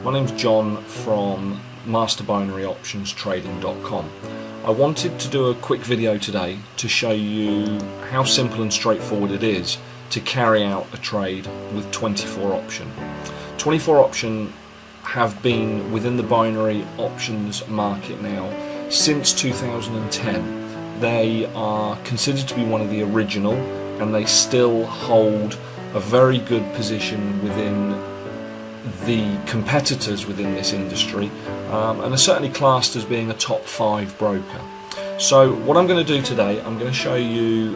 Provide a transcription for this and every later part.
My name's John from masterbinaryoptionstrading.com. I wanted to do a quick video today to show you how simple and straightforward it is to carry out a trade with 24Option. 24Option have been within the binary options market now since 2010. They are considered to be one of the original, and they still hold a very good position within the competitors within this industry, and are certainly classed as being a top 5 broker. So what I'm going to do today, I'm going to show you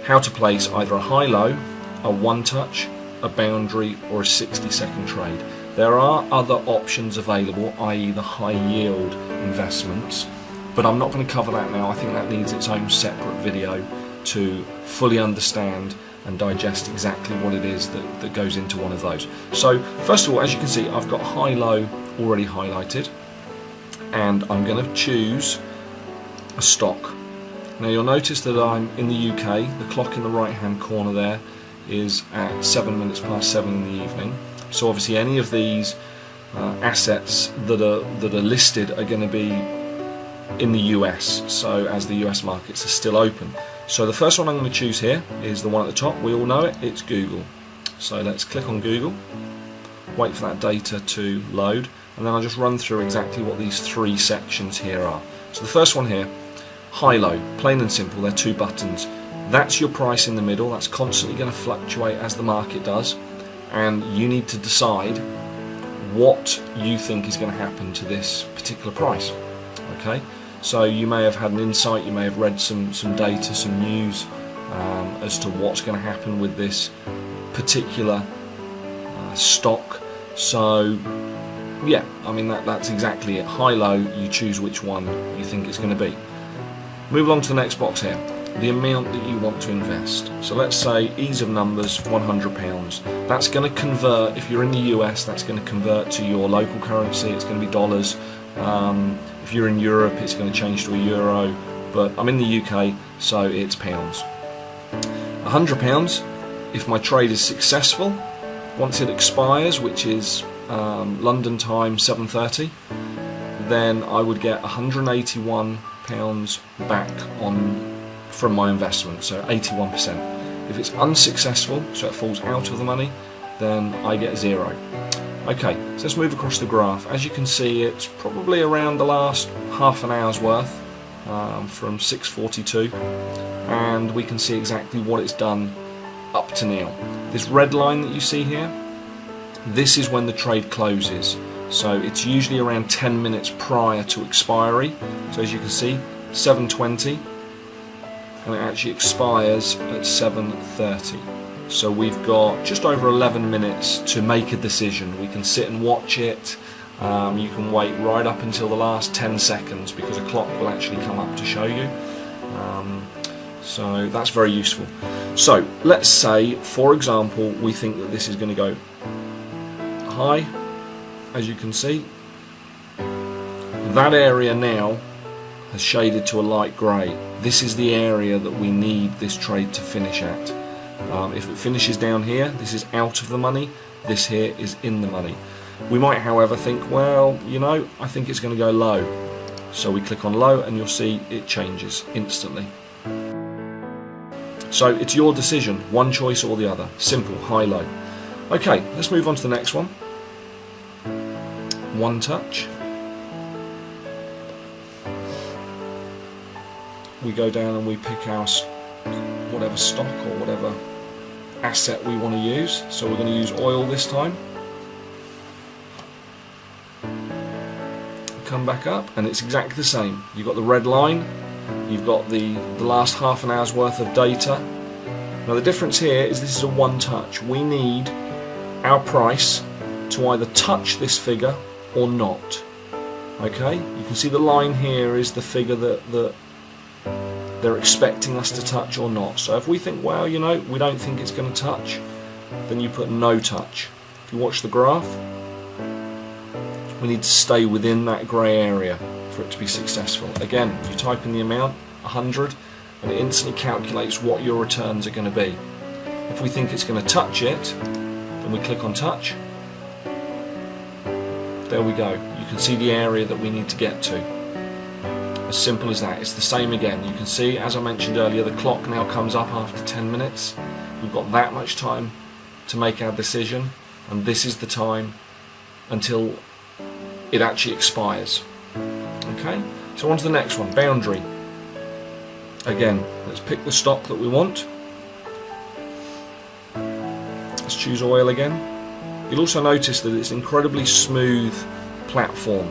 how to place either a high-low, a one-touch, a boundary, or a 60-second trade. There are other options available, i.e. the high-yield investments, but I'm not going to cover that now. I think that needs its own separate video to fully understand and digest exactly what it is that goes into one of those. So first of all, as you can see, I've got high-low already highlighted, and I'm going to choose a stock. Now you'll notice that I'm in the UK. The clock in the right hand corner there is at 7 minutes past 7 in the evening. So obviously any of these assets that are listed are going to be in the US, so as the US markets are still open. So the first one I'm going to choose here is the one at the top. We all know it, it's Google. So let's click on Google, wait for that data to load, and then I'll just run through exactly what these 3 sections here are. So the first one here, high-low, plain and simple, they're 2 buttons. That's your price in the middle. That's constantly going to fluctuate as the market does, and you need to decide what you think is going to happen to this particular price. Okay, so you may have had an insight, you may have read some data, some news as to what's going to happen with this particular stock. So yeah, I mean that's exactly it. High-low, you choose which one you think it's going to be. Move along to the next box here, the amount that you want to invest. So let's say, ease of numbers, £100. That's going to convert, if you're in the US, that's going to convert to your local currency. It's going to be dollars. If you're in Europe, it's going to change to a euro, but I'm in the UK, so it's pounds. £100, if my trade is successful, once it expires, which is London time 7:30, then I would get £181 back from my investment, so 81%. If it's unsuccessful, so it falls out of the money, then I get 0. Okay, so let's move across the graph. As you can see, it's probably around the last half an hour's worth, from 6:42, and we can see exactly what it's done up to now. This red line that you see here, this is when the trade closes. So it's usually around 10 minutes prior to expiry. So as you can see, 7:20, and it actually expires at 7:30. So we've got just over 11 minutes to make a decision. We can sit and watch it. You can wait right up until the last 10 seconds because a clock will actually come up to show you. So that's very useful. So let's say, for example, we think that this is going to go high. As you can see, that area now has shaded to a light grey. This is the area that we need this trade to finish at. If it finishes down here, this is out of the money, this here is in the money. We might, however, think, well, you know, I think it's going to go low. So we click on low and you'll see it changes instantly. So it's your decision, one choice or the other. Simple, high-low. Okay, let's move on to the next one. One touch. We go down and we pick our whatever stock or whatever asset we want to use. So we're going to use oil this time. Come back up and it's exactly the same. You've got the red line, you've got the last half an hour's worth of data. Now the difference here is this is a one touch. We need our price to either touch this figure or not. Okay, you can see the line here is the figure that they're expecting us to touch or not. So if we think, well, you know, we don't think it's going to touch, then you put no touch. If you watch the graph, we need to stay within that grey area for it to be successful. Again, you type in the amount, 100, and it instantly calculates what your returns are going to be. If we think it's going to touch it, then we click on touch, There we go. You can see the area that we need to get to. As simple as that. It's the same again. You can see, as I mentioned earlier, the clock now comes up after 10 minutes. We've got that much time to make our decision, and this is the time until it actually expires. Okay, so on to the next one, boundary. Again, let's pick the stock that we want. Let's choose oil again. You'll also notice that it's an incredibly smooth platform.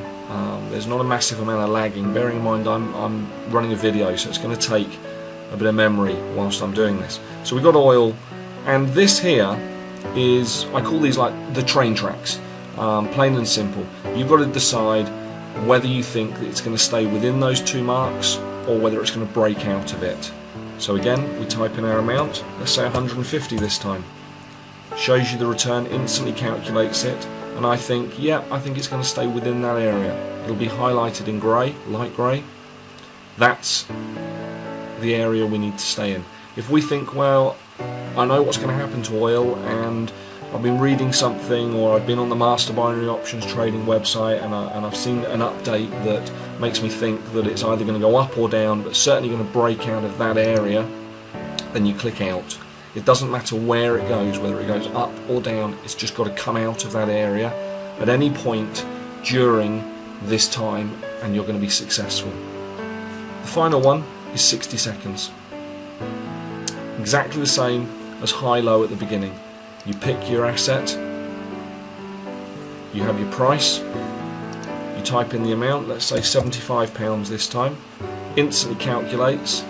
There's not a massive amount of lagging. Bearing in mind I'm running a video, so it's going to take a bit of memory whilst I'm doing this. So we've got oil, and this here is, I call these like the train tracks. Plain and simple. You've got to decide whether you think that it's going to stay within those 2 marks or whether it's going to break out of it. So again, we type in our amount. Let's say 150 this time. Shows you the return, instantly calculates it, and I think, yeah, I think it's going to stay within that area. It'll be highlighted in grey, light grey. That's the area we need to stay in. If we think, well, I know what's going to happen to oil, and I've been reading something, or I've been on the Master Binary Options trading website, and I've seen an update that makes me think that it's either going to go up or down, but certainly going to break out of that area, then you click out. It doesn't matter where it goes, whether it goes up or down, it's just got to come out of that area at any point during this time, and you're going to be successful. The final one is 60 seconds. Exactly the same as high-low at the beginning. You pick your asset, you have your price, you type in the amount, let's say £75 this time, instantly calculates.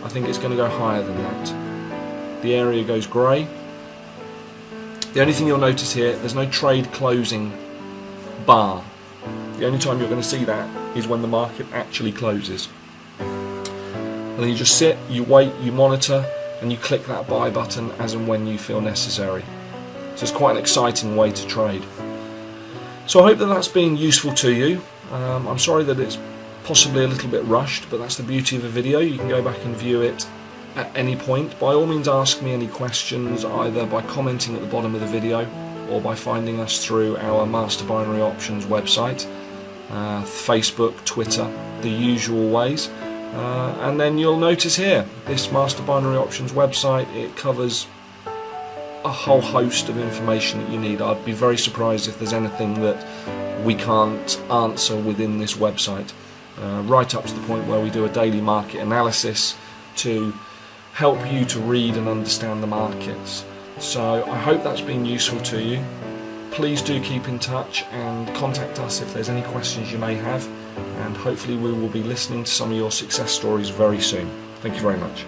I think it's going to go higher than that. The area goes grey. The only thing you'll notice here, there's no trade closing bar. The only time you're going to see that is when the market actually closes. And then you just sit, you wait, you monitor, and you click that buy button as and when you feel necessary. So it's quite an exciting way to trade. So I hope that that's been useful to you. I'm sorry that it's possibly a little bit rushed, but that's the beauty of a video. You can go back and view it at any point. By all means, ask me any questions, either by commenting at the bottom of the video or by finding us through our Master Binary Options website, Facebook, Twitter, the usual ways. And then you'll notice here, this Master Binary Options website, it covers a whole host of information that you need. I'd be very surprised if there's anything that we can't answer within this website, right up to the point where we do a daily market analysis to help you to read and understand the markets. So I hope that's been useful to you. Please do keep in touch and contact us if there's any questions you may have, and hopefully we will be listening to some of your success stories very soon. Thank you very much.